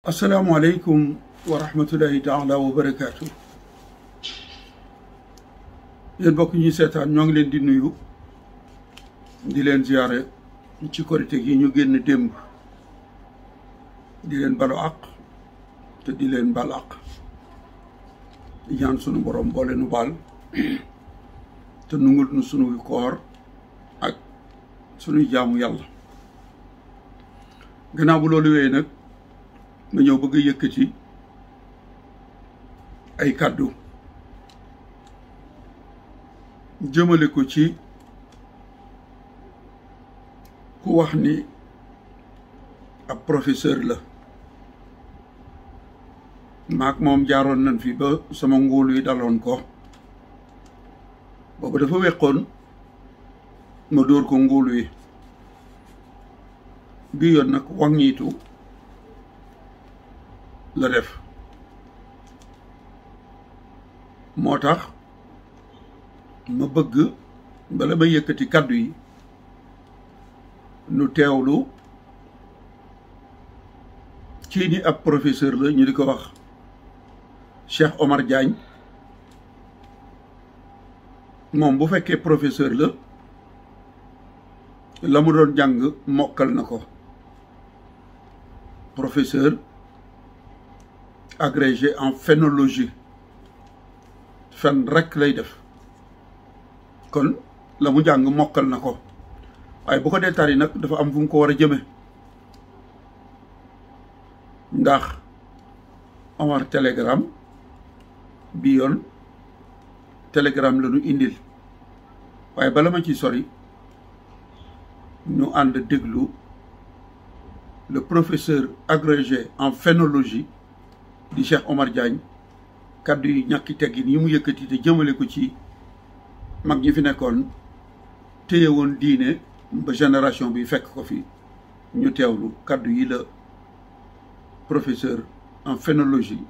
asalaamaaleykum wa rahmatullahi taala wa barakaatu. yéen bokk ñuy seetaan ñoo ngi leen di nuyu di leen ziyaare ci korite gi ñu génn démb di leen balu àq te di leen bal àq di ñaan sunu borom boole nu baal te nungul nu sunuy koor ak sunuy jaamu yàlla. gannaaw bu loolu wéyee nag ma ñëw bëgg a yëkkati ay kàddu jëmale ko ci ku wax ni ab professeur la maak moom jaaroon nañ fi ba sama nguul wi daloon ko boobu dafa weqoon ma dóor ko nguul wi bi yoon nag waŋñiitu la def moo tax ma bëgg bala ma yëkkati kàddu yi nu teewlu kii ni ab professeur la ñu di ko wax Cheikh Omar Diagne moom bu fekkee professeur la mu doon jàng mokkal na ko. Professeur agrégé en phénologie fen rek lay def kon la mu jàng mokkal na ko waaye bu ko dee tari nag dafa am fu mu ko war a jëme ndax Omar Telegram bi yoon Telegram la ñu indil waaye bala ma ci sori ñu ànd déglu le professeur agrégé en phénologie di Cheikh Omar Diagne kaddu yi ñàkki teggin yi mu yëkkati te jëmale ko ci mag ñi fi nekkoon téye woon diine ba génération bi fekk ko fi ñu teewlu kaddu yi la professeur en phénologie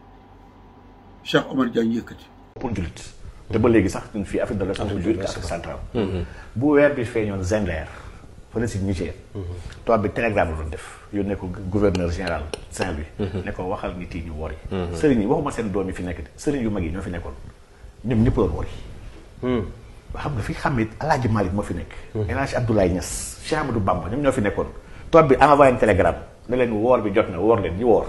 Cheikh Omar Diagne yëkkati. pour jullit te ba léegi sax ñun fii Afrique de l'Ouest pour jullit Afrique centrale. bu weer bi feeñoon Zinder fële si Niger. tubaab bi télégramme la doon def yónnee ko gouverneur général Saint-Louis. ne ko waxal nit yi ñu wori. sëriñ yi waxuma seen doom yi fi nekk sëriñ yu mag yi ñoo fi nekkoon ñoom ñëpp doon wori. ba xam nga fi xam it El Hadj Malick moo fi nekk. El Hadj Abdoulaye Niass Cheikh Amadou Bamba ñoom ñoo fi nekkoon. tubaab bi envoyé un télégramme ne leen woor bi jot na woor leen ñu woor.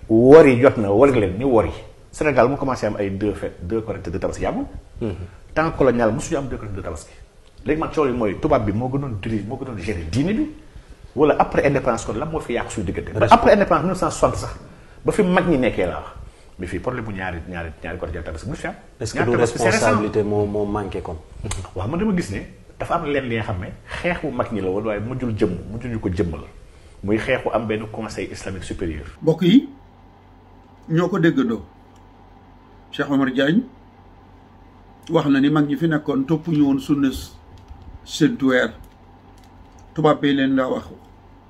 woor yi jot na woor leen ñu wori. Sénégal mu commencé am ay deux Korité deux Tabaski yàggul. temps colonial mosuñu am deux Korité deux Tabaski. léegi man coow li mooy tubaab bi moo gënoon dirige moo gënoon gérer diine bi wala après indépendance kon lan moo fi yàqu suñu diggante. ba après indépendance 1960 sax ba fi mag ñi nekkee laa wax mais fii problème bu ñaari Korité Tabaski bu fi am. est-ce que du responsabilité moo manqué kon. waaw man dama gis ne dafa am leen li nga xam ne xeexu mag ñi la woon waaye mujjuñu ko jëmmal muy xeexu am benn conseil islamique supérieur. mbokk yi ñoo ko déggandoo Cheikh Omar Diagne wax na ni mag ñi fi nekkoon toppuñu woon sunna séntu weer tubaab bi leen daa wax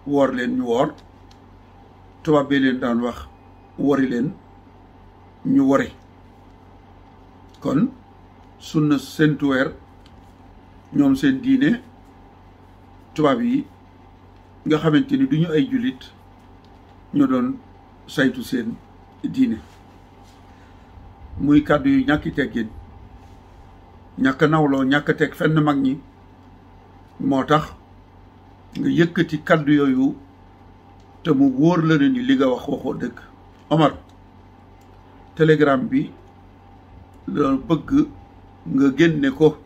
woor leen ñu woor tubaab bi leen daan wax wori leen ñu wori kon sunna séntu weer ñoom seen diine tubaab yi nga xamante ni du ñu ay jullit ñoo doon saytu seen diine muy kàddu yu ñàkki teggin ñàkk nawloo ñàkk teg fenn mag ñi moo tax nga yëkkati kaddu yooyu te mu wóor la ne ni li nga wax waxoo dëgg. Omar télégramme bi la bëgg nga génne ko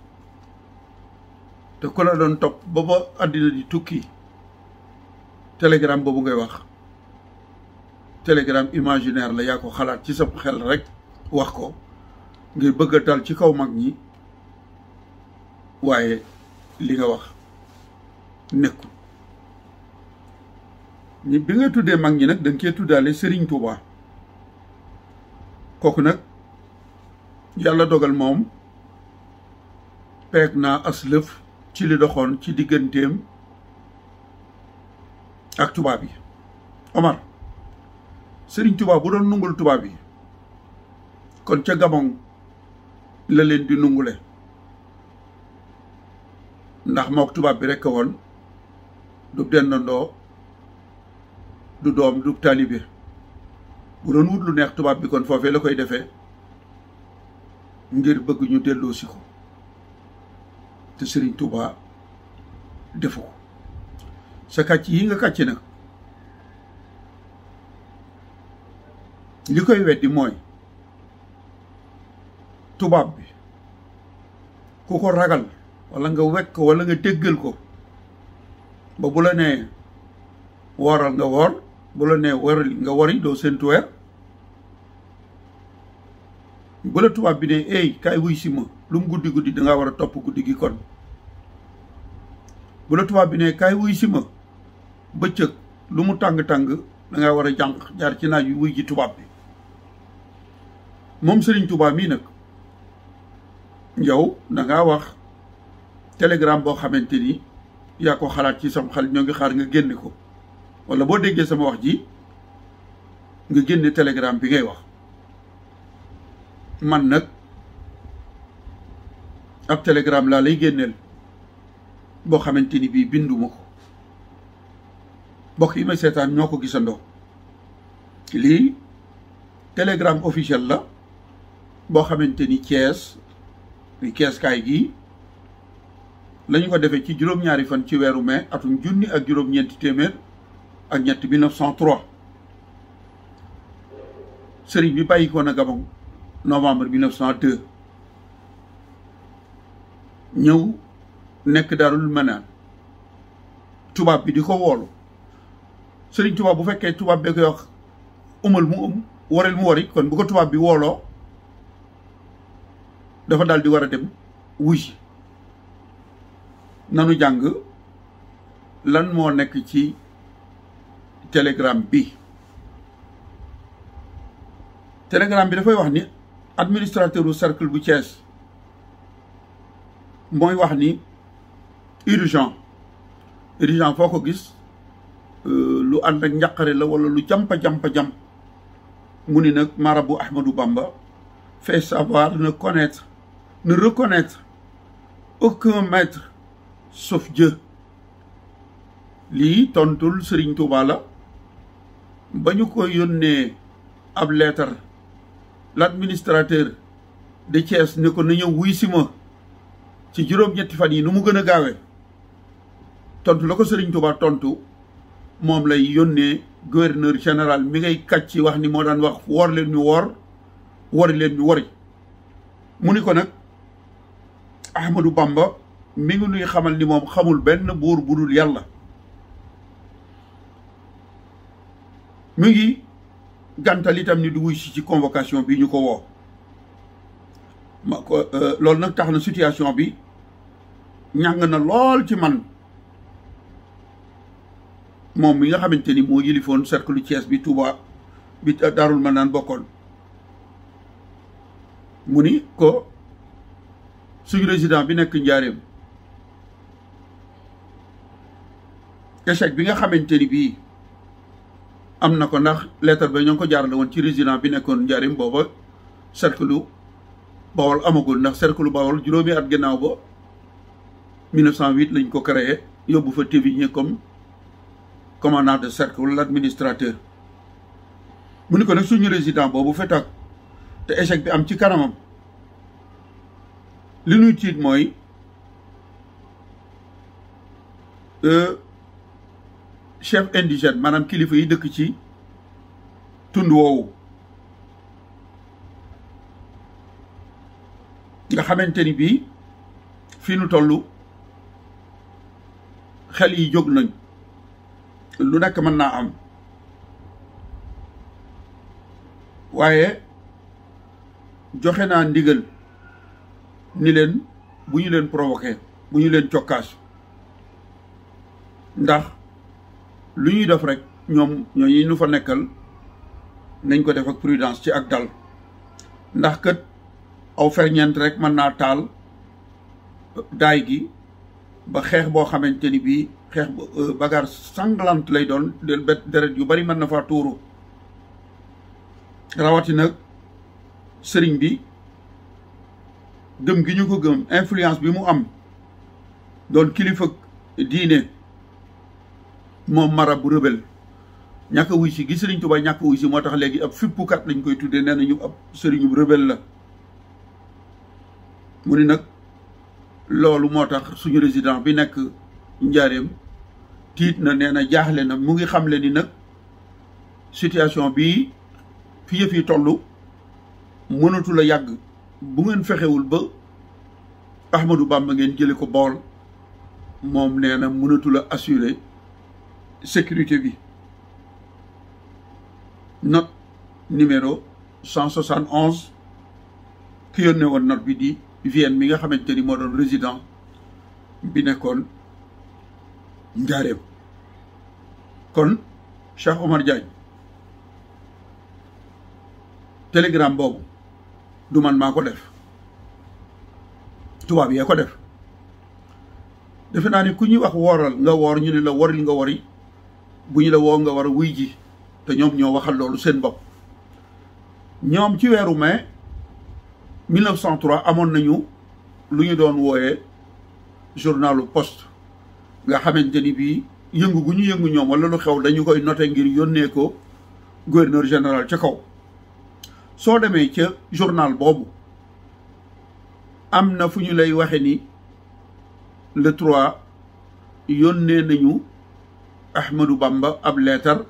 te ku la doon topp ba ba àddina di tukki télégramme boobu ngay wax télégramme imaginaire la yaa ko xalaat ci sa xel rek wax ko ngir bëgg a dal ci kaw mag ñi waaye li nga wax nekkul ni bi nga tuddee mag ñi nag da nga cee tuddaale Serigne Touba kooku nag yàlla dogal moom peeg naa aslëf ci li doxoon ci digganteem ak tubaab yi. Omar Serigne Touba bu doon nungul tubaab yi kon ca Gabon la leen di nungule ndax mook tubaab bi rekk woon du dendandoo du doom du taalibe bu doon wut lu neex tubaab bi kon foofee la koy defee ngir bëgg ñu delloo si ko te Serigne Touba defu ko sa kàcc yi nga kàcc nag li koy weddi mooy tubaab bi ku ko ragal wala nga wekk ko wala nga déggal ko ba bu la nee wooral nga woor bu la nee wari nga wari doo séntu weer bu la tubaab bi ne ey kaay wuy si ma lu mu guddi guddi dangaa war a topp guddi gi kon bu la tubaab bi ne kaay wuy si ma bëccëg lu mu tàng-tàng dangaa war a jànq jaar ci naaj wi wuy ji tubaab bi moom Serigne Touba mii nag yow dangaa wax télégramme boo xamante ni yaa ko xalaat ci sam xel ñoo ngi xaar nga génne ko wala boo déggee sama wax ji nga génne télégramme bi ngay wax man nag ab télégramme laa lay génneel boo xamante ni bii binduma ko mbokk yi may seetaan ñoo ko gisandoo lii télégramme officiel la boo xamante ni Thiès muy Thiès kaay gii lañu ko defee ci juróom-ñaari fan ci weeru mai atum junni ak juróom-ñeenti téeméer ak ñett 1903 sëriñ bi bàyyi ko na Gabon novembre 1902 ñëw nekk Daarul Manaan tubaab bi di ko woolu sëriñ tubaab bu fekkee tubaab bee koy wax umal mu wareel mu wari kon bu ko tubaab bi wooloo dafa daal di war a dem wuy nanu jàng lan moo nekk ci télégramme bi dafay wax ni administrateur u cercle bu Thiès mooy wax ni urgent foo ko gis lu ànd ak njàqare la wala lu jampa mu ni nag marabout Ahmadou Bamba fait savoir ne reconnaître aucun maître sauf Dieu lii tontul Serigne Touba la ba ñu ko yónnee ab lettre l'administrateur de Thiès ne ko na ñëw wuy si ma ci juróom-ñetti fan yi nu mu gën a gaawee tontu la ko Serigne Touba tontu moom lay yónnee gouverneur général mi ngay kàcc wax ni moo daan wax woor leen ñu woor wori leen ñu wori mu ni ko nag Ahmadou Bamba mi ngi nuy xamal ni moom xamul benn buur bu dul yàlla mi ngi gàntal itam ni du wuy si ci convocation bi ñu ko woo loolu nag tax na situation bi ñàng na lool ci man moom mi nga xamante ni moo yilifoon cercle Thiès bi Touba bi Daarul Manaan bokkoon mu ni ko suñu résident bi nekk Njaareem échec bi nga xamante ni bii am na ko ndax lettre ba ñoo ngi ko jaarale woon ci résident bi nekkoon Njaareem booba cercle Bawol amagul ndax cercle Bawol juróomi at gannaaw ba 1908 lañ ko créé yóbbu fa Tévigné comme commandant de cercle l'administrateur mu ni ko nag suñu résident boobu fetak te échec bi am ci kanamam li ñuy tiit mooy chef indigène maanaam kilifa yi dëkk ci tund woowu nga xamante ni bii fii nu toll xel yi jóg nañ lu nekk mën naa am waaye joxe naa ndigal ni leen bu ñu leen provoqué bu ñu leen cokkaas ndax lu ñuy def rek ñoom ñooñu nu fa nekkal nañ ko def ak prudence ci ak dal ndax kat aw ferñeent rek mën naa taal daay gi ba xeex boo xamante ni bii xeex bagarre sanglante lay doon del bet deret yu bari mën na faa tuuru rawati nag sëriñ bi gëm gi ñu ko gëm influence bi mu am doon kilifa diine moom marabu rebelle ñàkk a wuy si gi Sëriñ Tuubaa ñàkk a wuy si moo tax léegi ab fippukat lañ koy tuddee nee nañu ab sëriñu rebelle la mu ni nag loolu moo tax suñu résident bi nekk Njaaréem tiit na nee na jaaxle na mu ngi xamle ni nag situation bi fi yëf yi toll mënatul a yàgg bu ngeen fexewul ba Ahmadou Bamba ngeen jële ko Bawol moom nee na mënatul a assurer sécurité bi. note numéro 171 ki yónnee woon note bi di Vienne mi nga xamante ni moo doon résident bi nekkoon Njaaréem kon Cheikh Omar Diagne télégramme boobu du man maa ko def tubaab yee ko def defe naa ni ku ñuy wax wooral nga woor ñu ne la woril nga wori bu ñu la woo nga war a wuy ji te ñoom ñoo waxal loolu seen bopp ñoom ci weeru mai 1903 amoon nañu lu ñu doon wooyee journalu Poste nga xamante ni bii yëngu gu ñu yëngu ñoom wala lu xew dañu koy noté ngir yónnee ko gouverneur général ca kaw soo demee ca journal boobu am na fu ñu lay waxe ni le 3 yónnee nañu Ahmadou Bamba ab leetar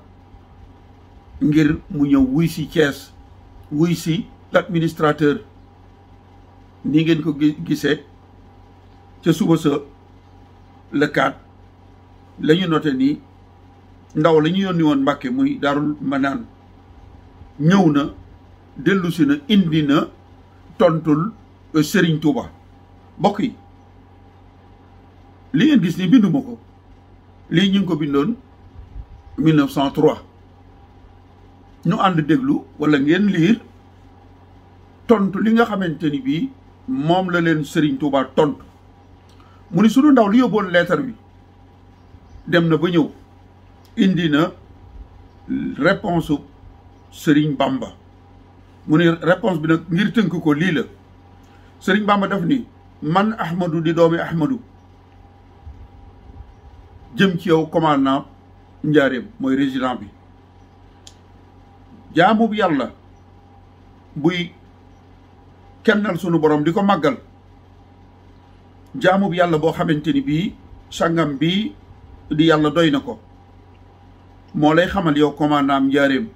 ngir mu ñëw wuy si Thiès wuy si l'administrateur ni ngeen ko gisee ca suba sa le 4 la ñu noté ni ndaw la ñu yónni woon Mbàkke muy Daarul Manaan ñëw na dellusi na indi na tontul Serigne Touba mbokk yi li ngeen gis ni binduma ko lii ñu ngi ko bindoon 1903 ñu ànd déglu wala ngeen liir tontu li nga xamante ni bii moom la leen Serigne Touba tontu mu ni sunu ndaw li yóbboon leetar bi dem na ba ñëw indi na réponse Serigne Bamba mu ni réponse bi nag ngir tënk ko lii la Serigne Bamba daf ni man Ahmadou di doomi Ahmadou jëm ci yow commandant Njaaréem mooy résident bi jaamu bi yàlla buy kennal sunu borom di ko màggal jaamu bi yàlla boo xamante ni bii sangam bii di yàlla doy na ko moo lay xamal yow commandant Njaaréem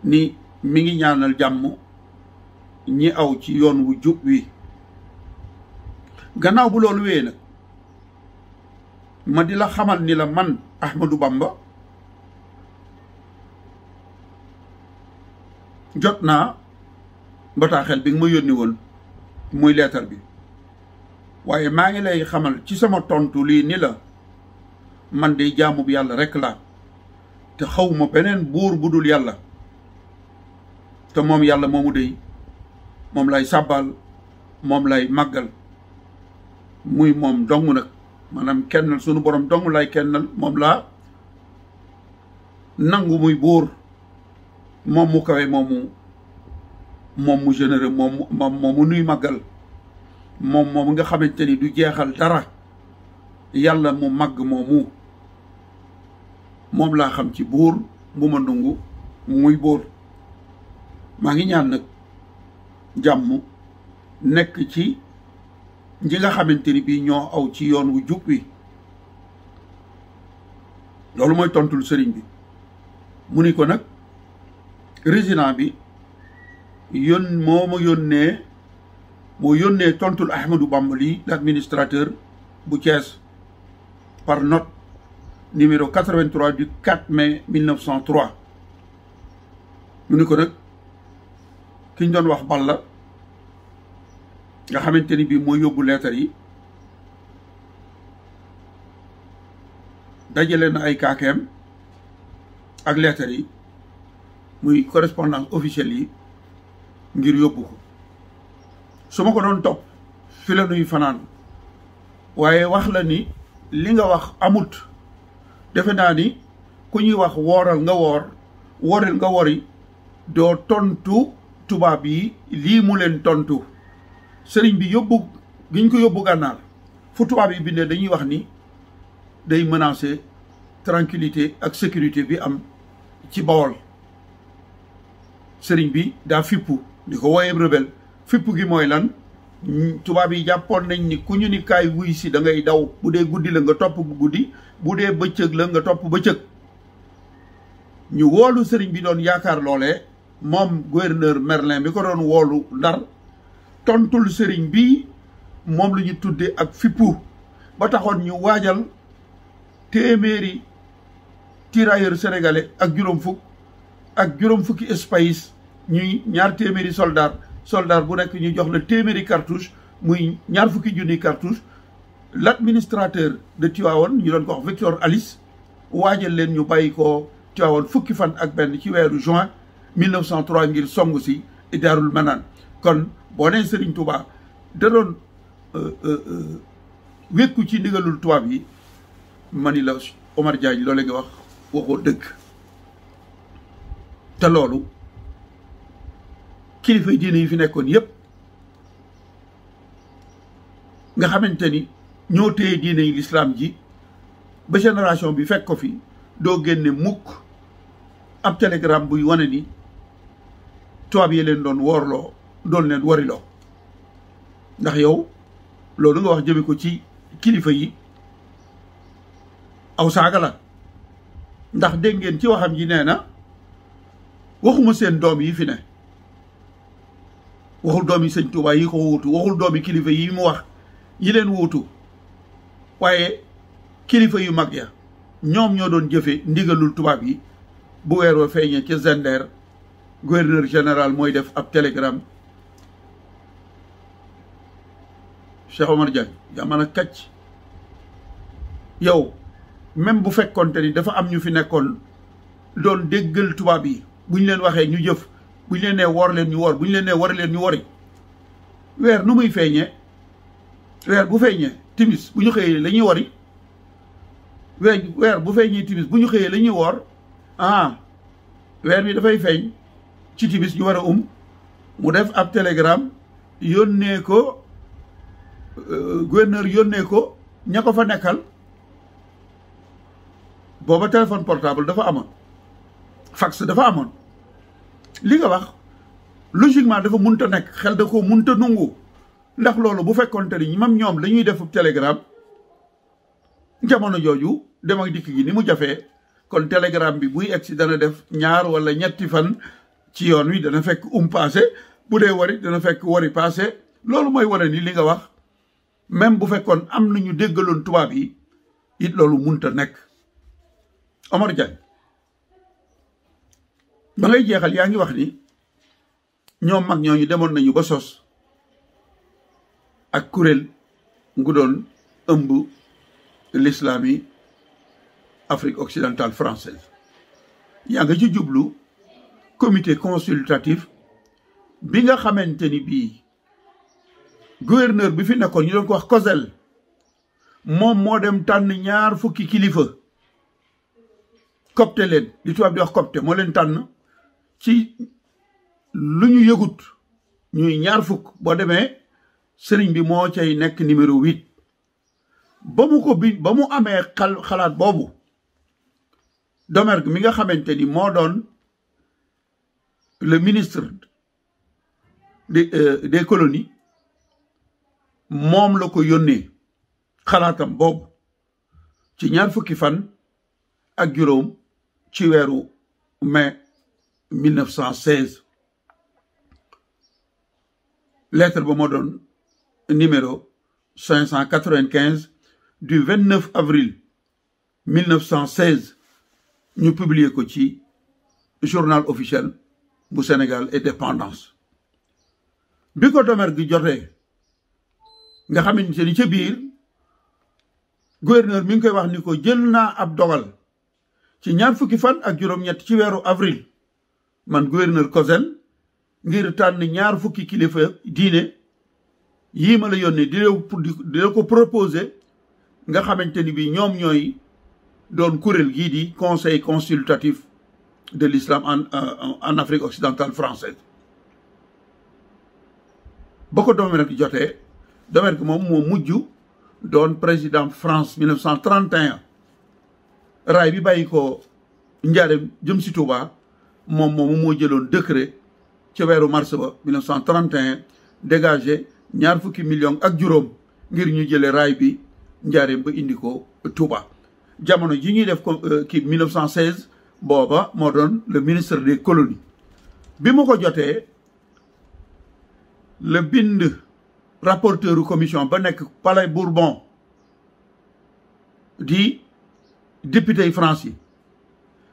ni mi ngi ñaanal jàmm ñi aw ci yoon wu jub wi gannaaw bu loolu wee nag ma di la xamal ni la man Ahmadou Bamba jot naa bataaxel bi nga ma yónni woon muy leetar bi waaye maa ngi lay xamal ci sama tontu lii ni la man de jaamu bi yàlla rekk laa te xawma beneen buur bu dul yàlla te moom yàlla moomu dey moom lay sàbbal moom lay màggal muy moom dong nag maanaam kennal sunu borom dong lay kennal moom laa nangu muy buur moom mu kawe moom mu généreux moom mu nuy màggal moom nga xamante ni du jeexal dara yàlla mu màgg moom laa xam ci buur bu ma nangu muy buur maa ngi ñaan nag jàmm nekk ci ñi nga xamante ni bii ñoo aw ci yoon wu jub wi loolu mooy tontul sëriñ bi mu ni ko nag résident bi moo yónnee tontul Ahmadou Bamba lii l'administrateur bu Thiès par note numéro 83 du 4 mai 1903 mu ni ko nag ki ñu doon wax Balla nga xamante ni bii mooy yóbbu leetar yi dajale na ay kaakeem ak leetar yi muy correspondance officielle yi ngir yóbbu ko su ma ko doon topp fi la nuy fanaan waaye wax la ni li nga wax amut defe naa ni ku ñuy wax wooral nga woor woril nga wori doo tontu tubaab yi lii mu leen tontu sëriñ bi yóbbu gi ñu ko yóbbu gànnaar fu tubaab yi bindee dañuy wax ni day menacer tranquillité ak sécurité bi am ci Bawol sëriñ bi daa fippu di ko wooyee rebelle fippu gi mooy lan tubaab yi jàppoon nañ ni ku ñu ni kaay wuy si da ngay daw bu dee guddi la nga topp bu guddi bu dee bëccëg la nga topp bëccëg ñu woolu sëriñ bi doon yaakaar loolee moom gouverneur Merlin bi ko doon woolu Ndar tontul sëriñ bi moom la ñu tudde ak fippu ba taxoon ñu waajal téeméeri tirailleurs sénégalais ak juróom fukki espace ñuy ñaar téeméeri soldat bu nekk ñu jox la téeméeri cartouche muy ñaar fukki junni cartouche l'administrateur de Tivaouane ñu doon ko wax Victor Alice waajal leen ñu bàyyi ko Tivaouane fukki fan ak benn ci weeru juin 1903 ngir songu si Daarul Manaan kon boo nee Serigne Touba da doon wékku ci ndigalul tubaab yi mani la Omar Diagne loole nga wax waxoo dëgg te loolu kilifa diine yi fi nekkoon yépp nga xamante ni ñoo téye diine yi lislaam ji ba génération bi fekk ko fi doo génne mukk ab télégramme buy wane ni tubaab yi leen doon woorloo doon leen wariloo ndax yow loolu nga wax jëme ko ci kilifa yi aw saaga la ndax dégg ngeen ci waxam ji nee na waxuma seen doom yi fi ne waxul doom yi sëñ Tuubaa yi ko wuutu waxul doom yi kilifa yi mu wax yi leen wuutu waaye kilifa yu mag ya ñoom ñoo doon jëfe ndigalul tubaab yi bu weeroo feeñee ca Zender gouverneur général mooy def ab télégramme Cheikh Omar Diagne yaa mën a kàcc yow même bu fekkonte ni dafa am ñu fi nekkoon doon déggal tubaab yi bu ñu leen waxee ñu jëf bu ñu leen nee woor leen ñu woor bu ñu leen nee wari leen ñu wari weer nu muy feeñee weer bu feeñee timis bu ñu xëyee la ñuy wari weer bu feeñee timis bu ñu xëyee la ñuy woor weer bi dafay feeñ ci timis ñu war a mu def ab télégramme yónnee ko gouverneur yónnee ko ña ko fa nekkal booba téléphone portable dafa amoon fax dafa amoon li nga wax logiquement dafa munta nekk xel da ko munta nungu ndax loolu bu fekkoonte ni mam ñoom la ñuy def télégramme jamono jooju dem ak dikk gi ni mu jafee kon télégramme bi buy egsi dana def ñaar wala ñetti fan ci yoon wi dana fekk passé bu dee wari dana fekk wari passé loolu mooy wane ni li nga wax même bu fekkoon am nañu déggaloon tubaab yi it loolu munta nekk Omar Diagne ba ngay jeexal yaa ngi wax ni ñoom mag ñooñu demoon nañu ba sos ak kuréel ngu doon ëmb l'islam yi Afrique occidentale française yaa nga ci jublu comité consultatif bi nga xamante ni bii gouverneur bi fi nekkoon ñu doon ko wax Cosel moom moo dem tànn ñaar fukki kilifa copte leen li tubaab di wax copte moo leen tànn ci lu ñu yëgut ñuy ñaar fukk boo demee sëriñ bi moo cay nekk numéro 8 ba mu amee xalaat boobu Domergue mi nga xamante ni moo doon le ministre des colonies moom la ko yónnee xalaatam boobu ci ñaar fukki fan ak juróom ci weeru mai 1916 lettre ba moo doon numéro 595 du 29 avril 1916 ñu publier ko ci journal officiel bu Sénégal Indépendance bi ko Domergue jotee nga xamante ni ca biir gouverneur mi ngi koy wax ni ko jël naa ab dogal ci ñaar fukki fan ak juróom-ñett ci weeru avril man gouverneur Cosel ngir tànn ñaar fukki kilifa diine yii ma la yónnee di la ko proposer nga xamante ni bi ñoom ñooy doon kuréel gii di conseil consultatif de l'islam en Afrique occidentale française ba ko Domergue jotee Domergue moom moo mujj doon président France 1931 raay bi bàyyi ko Njaaréem jëm si Touba moom moomu moo jëloon décret ci weeru mars ba 1931 dégagé ñaar fukki millions ak juróom ngir ñu jële raay bi Njaaréem ba indi ko Touba. jamono ji ñuy def kii 1916 booba moo doon le ministre des colonies bi mu ko jotee le bind rapporteuru commission ba nekk Palais Bourbon di député yi France yi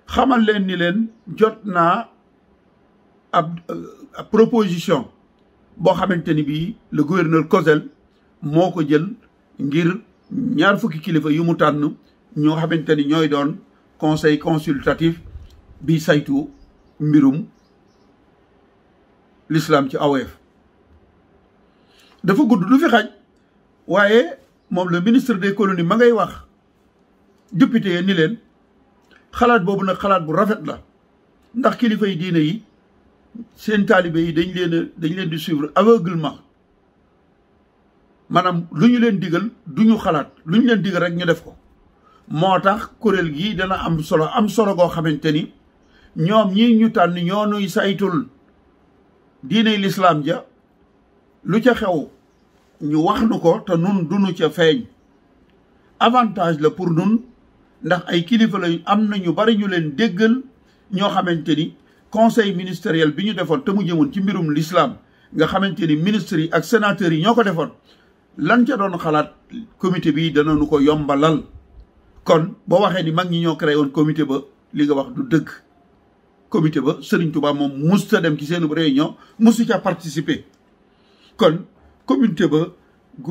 xamal leen ni leen jot naa ab proposition boo xamante ni bii le gouverneur Cosel moo ko jël ngir ñaar fukki kilifa yu mu tànn ñoo xamante ni ñooy doon conseil consultatif bi saytu mbirum l'islam ci AOF. dafa gudd du fi xaj waaye moom le ministre des colonies ma ngay wax député yi ni leen xalaat boobu nag xalaat bu rafet la ndax kilifa yi diine yi seen taalibe yi dañ leen di suivre aveuglement maanaam lu ñu leen digal du ñu xalaat lu ñu leen digal rek ñu def ko moo tax kuréel gi dana am solo goo xamante ni ñoom ñi ñu tànn ñoo nuy saytul diine l'islam ja lu ca xew ñu wax nu ko te nun duñu ca feeñ avantage la pour nun ndax ay kilifa lañu am na ñu bari ñu leen déggal ñoo xamante ni conseil ministériel bi ñu defoon te mu jëmoon ci mbirum l'islam nga xamante ni ministres yi ak sénateurs yi ñoo ko defoon lan ca doon xalaat comité bi dana nu ko yombalal kon boo waxee ni mag ñi ñoo créé woon comité ba li nga wax du dëgg comité ba Serigne Touba moom musta dem ci seen réunion musu ca participer kon comité ba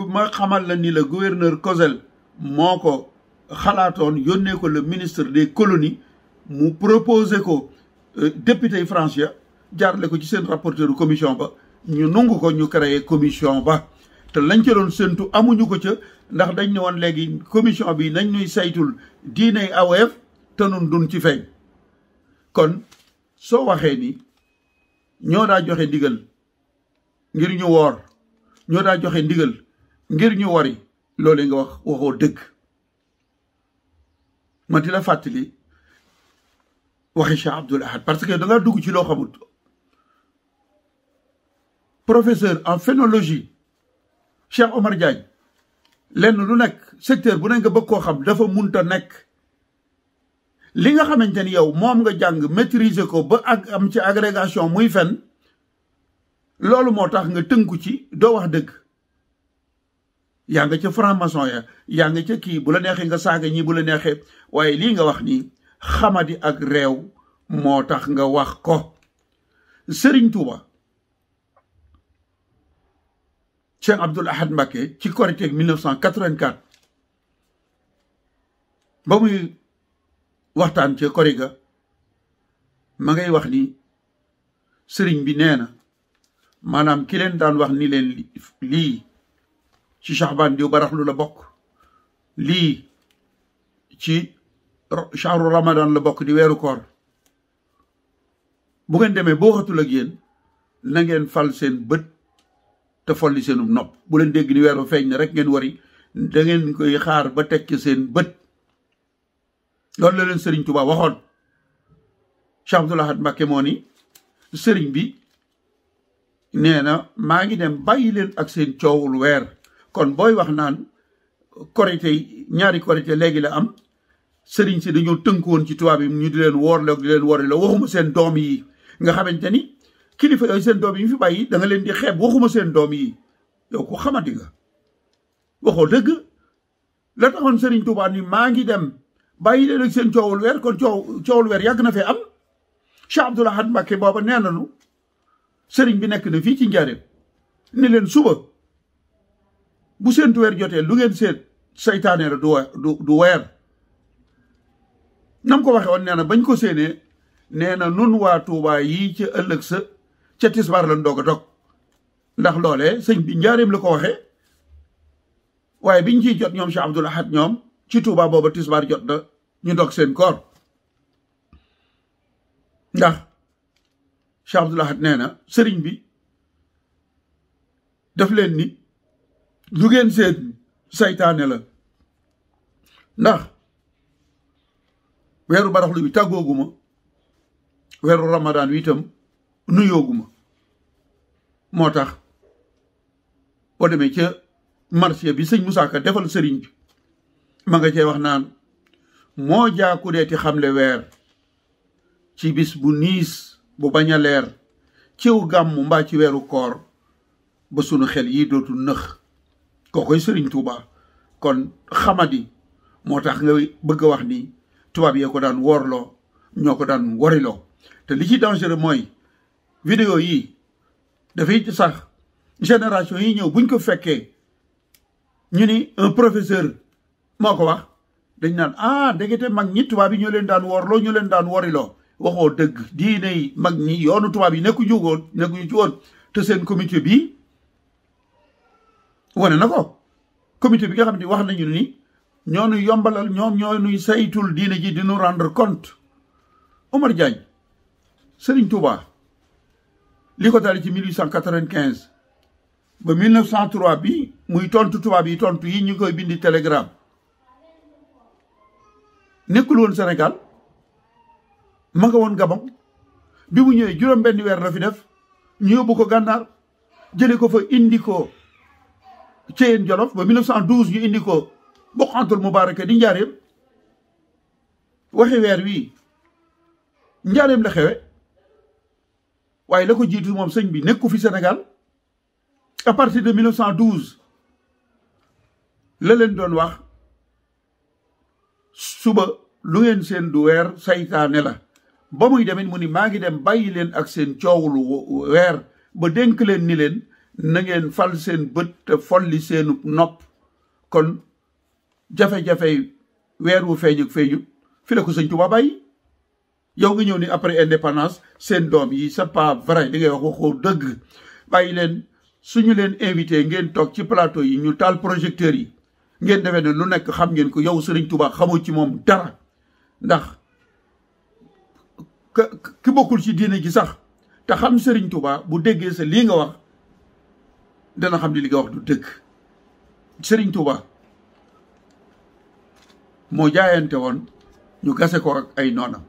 ma xamal la ni le gouverneur Cosel moo ko xalaatoon yónnee ko le ministre des colonies mu proposé ko député yi France ya jaarale ko ci seen rapporteur commission ba ñu nungu ko ñu créé commission ba te lañ ca doon séntu amuñu ko ca ndax dañ ne woon léegi commission bi nañ ñuy saytul diiney AOF te nun dun ci feeñ kon soo waxee ni ñoo daa joxe ndigal ngir ñu woor ñoo daa joxe ndigal ngir ñu wari loolu nga wax waxoo dëgg ma di la fàttali waxi Cheikh Abdoul Ahad parce que da nga dugg ci loo xamut professeur en phénologie Cheikh Omar Diagne lenn lu nekk secteur bu ne nga bëgg koo xam dafa munta nekk li nga xamante ni yow moom nga jàng maîtriser ko ba ak am ci agrégation muy fen loolu moo tax nga tënku ci doo wax dëgg yaa nga ca franc-maçon ya yaa nga ca kii bu la neexee nga saaga ñi bu la neexee waaye lii nga wax nii xamadi ak réew moo tax nga wax ko Serigne Touba Cheikh Abdoul Ahad Mbacké ci Korité 1984 ba muy waxtaan ca Korité ma ngay wax ni sëriñ bi nee na maanaam ki leen daan wax ni leen lii ci Shahban diw baraxlu la bokk lii ci shahru Ramadan la bokk di weeru koor bu ngeen demee boo waxatul ak yéen na ngeen fal seen bët te folli seenum nopp bu leen dégg ni weeru feeñ na rek ngeen wari da ngeen koy xaar ba tekki seen bët loolu la leen Serigne Touba waxoon Cheikh Abdoul Ahad Mbacké moo ni sëriñ bi nee na maa ngi dem bàyyi leen ak seen coowul weer kon booy wax naan korité ñaari korité léegi la am sëriñ si dañoo tënk woon ci tubaab yi ñu di leen woorloog di leen wori la waxuma seen doom yi nga xamante ni kilifa yooyu seen doom yi ñu fi bàyyi da nga leen di xeeb waxuma seen doom yi yow ko xamati nga waxoo dëgg la taxoon sëriñ Touba ni maa ngi dem bàyyi leen ak seen coowul weer kon coowul weer yàgg na fee am Cheikh Abdoul Ahad Mbacké booba nee nañu sëriñ bi nekk na fii ci Njaaréem ni leen suba bu seentu weer jotee lu ngeen seet saytaane la du weer nam ko waxe woon nee na bañ ko séenee nee na nun waa Touba yi ca ëllëg sa ca tisbaar lan doog a dog ndax loolee sëñ bi Njaaréem la ko waxee waaye biñ ciy jot ñoom Cheikh Abdoul Ahad ñoom ci Touba booba tisbaar jot na ñu dog seen koor ndax Cheikh Abdoul Ahad nee na sëriñ bi daf leen ni lu ngeen seen saytaane la ndax weeru baraxlu bi tàggooguma weeru ramadaan wi itam nuyooguma moo tax boo demee ca marché bi sëñ Moussa Ka defal sëriñ bi ma nga cee wax naan moo jaaku deeti xamle weer ci bis bu niis bu bañ a leer ciw gàmmu mbaa ci weeru koor ba sunu xel yi dootu nëx kookoy sëriñ Tuuba kon xamadi moo tax nga bëgg a wax ni tubaab yee ko daan woorloo ñoo ko daan woriloo te li ci dangereux mooy vidéo yi dafay sax génération yi ñëw buñ ko fekkee ñu ni un professeur moo ko wax dañ naan dégete mag ñi tubaab yi ñoo leen daan woorloo ñoo leen daan woriloo waxoo dëgg diine yi mag ñi yoonu tubaab yi nekkuñu ci woon te seen comité bi wane na ko comité bi nga xam ne wax nañu ni ñoo nuy yombalal ñoom ñoo nuy saytul diine ji di nous rendre compte. Omar Diagne Serigne Touba li ko dali ci 1895 ba 1903 bi muy tontu tubaab yi tontu yi ñu koy bindi télégramme nekkul woon Sénégal ma nga woon Gabon bi mu ñëwee juróom benn weer la fi def ñu yóbbu ko gànnaar jële ko fa indi ko Ceyeen Jolof ba 1912 ñu indi ko Boqantul Mubaaraka di njaareem waxi weer wii njaareem la xewe waaye la ko jiitu moom sëñ bi nekku fi Sénégal à partir de 1912 la leen doon wax suba lu ngeen seen du weer saytaane la ba muy demit mu ni maa ngi dem bàyyi leen ak seen coowlu weer ba dénk leen ni leen na ngeen fal seen bët te folli seenu nopp kon jafe-jafe weer wu feeñu fi la ko sëñ Tuubaa bàyyi yow nga ñëw ni après indépendance seen doom yi c'est pas vrai li ngay wax waxoo dëgg bàyyi leen suñu leen invité ngeen toog ci plateau yi ñu taal projecteurs yi ngeen defee ne lu nekk xam ngeen ko yow Sëriñ Tuubaa xamoo ci moom dara ndax ki bokkul ci diine ji sax te xam Sëriñ Tuubaa bu déggee sa lii nga wax dana xam ni li nga wax du dëgg. Sëriñ Tuubaa moo jaayante woon ñu gase ko ak ay noonam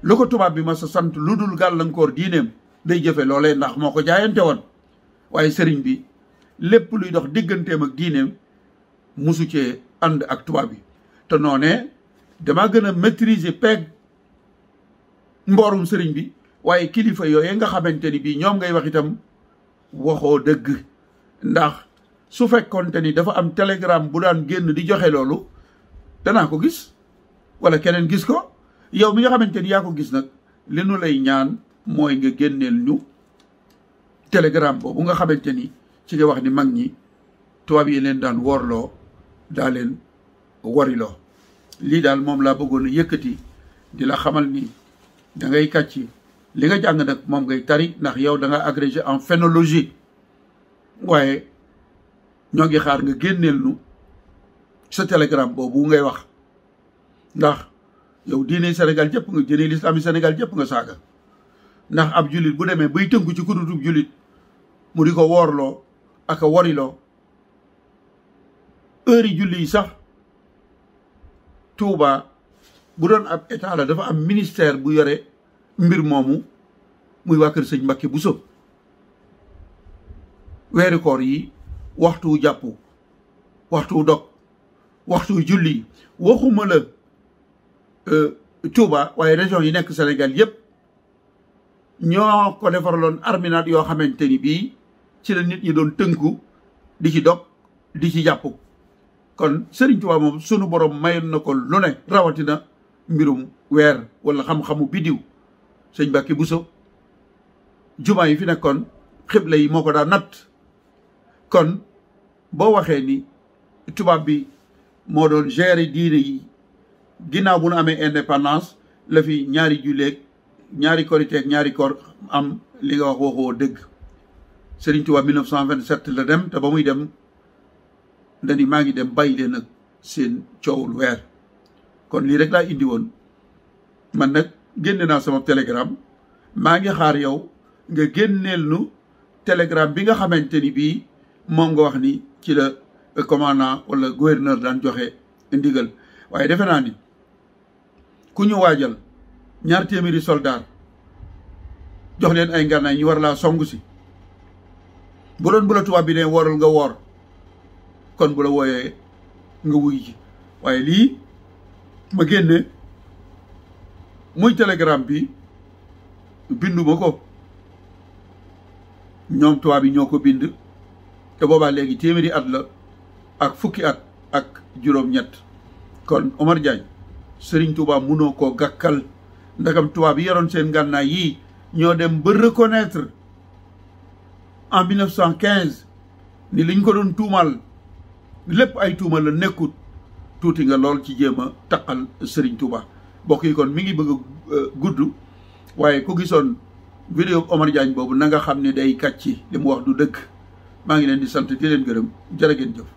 lu ko tubaab bi ma sa sant lu dul gàllankoor diineem day jëfe loolee ndax moo ko jaayante woon waaye sëriñ bi lépp luy dox digganteem ak diineem musu cee ànd ak tubaab bi te noonee dama gën a maîtriser peeg mboorum sëriñ bi waaye kilifa yooye nga xamante ni bii ñoom ngay wax itam waxoo dëgg ndax su fekkoonte ni dafa am télégramme bu daan génn di joxe loolu danaa ko gis wala keneen gis ko yow mi nga xamante ni yaa ko gis nag li nu lay ñaan mooy nga génneel ñu télégramme boobu nga xamante ni ci nga wax ni mag ñi tubaab yi leen daan worloo daa leen wariloo lii daal moom laa bëggoon a yëkkati di la xamal ni da ngay kàcci li nga jàng nag moom ngay tari ndax yow da nga agrégé en phénologie waaye ñoo ngi xaar nga génneel nu sa télégramme boobu ngay wax ndax yow diine Sénégal jëpp nga diine l'islam Sénégal jëpp nga saaga ndax ab jullit bu demee bay tënku ci kudutub jullit mu di ko woorloo ak a wariloo heure yi julli yi sax Touba bu doon ab état la dafa am ministère bu yore mbir moomu muy waa kër sëñ Mbakke Buso weeri koor yi waxtu jàpp waxtu dog waxtu julli waxuma la Touba waaye région yi nekk Sénégal yépp ñoo ko defaraloon arminaat yoo xamante ni bii ci la nit ñi doon tënku di ci dog di ci jàpp kon Sëriñ Touba moom sunu borom mayoon na ko lu ne rawatina mbirum weer wala xam-xamu bidiw sëñ Mbakke Buso jumaa yi fi nekkoon xibla yi moo ko daa natt kon boo waxee ni tubaab bi moo doon gérer diine yi ginnaaw bu nu amee indépendance la fi ñaari julleeg ñaari korité ak ñaari koor am li nga wax waxoo dëgg Sëriñ Tuubaa 1927 la dem te ba muy dem dani maa ngi dem bàyyi leen ak seen coowul weer kon lii rek laa indi woon man nag génne naa sama télégramme maa ngi xaar yow nga génneel nu télégramme bi nga xamante ni bii moom nga wax ni ci la commandant wala gouverneur daan joxe ndigal waaye defe naa ni ku ñu waajal 2 téeméeri soldaar jox leen ay ngànnaay ñu war laa songu si bu doon bu la tubaab bi ne wooral nga woor kon bu la wooyee nga wuy ji waaye lii ma génne muy télégramme bi binduma ko ñoom tubaab yi ñoo ko bind te boobaa léegi 100 at la ak fukki at ak juróom-ñett kon Omar Diagne Serigne Touba munoo koo gàkkal ndagam tubaab yi yoroon seen ngànnaay yii ñoo dem ba reconnaître en 1915 ni liñ ko doon tuumal lépp ay tuumal la nekkut tuuti nga lool ci jéem a taqal Serigne Touba mbokk yi kon mi ngi bëgg a gudd waaye ku gisoon vidéo Omar Diagne boobu na nga xam ne day kàcci li mu wax du dëgg maa ngi leen di sant di leen gërëm jërë ngeen jëf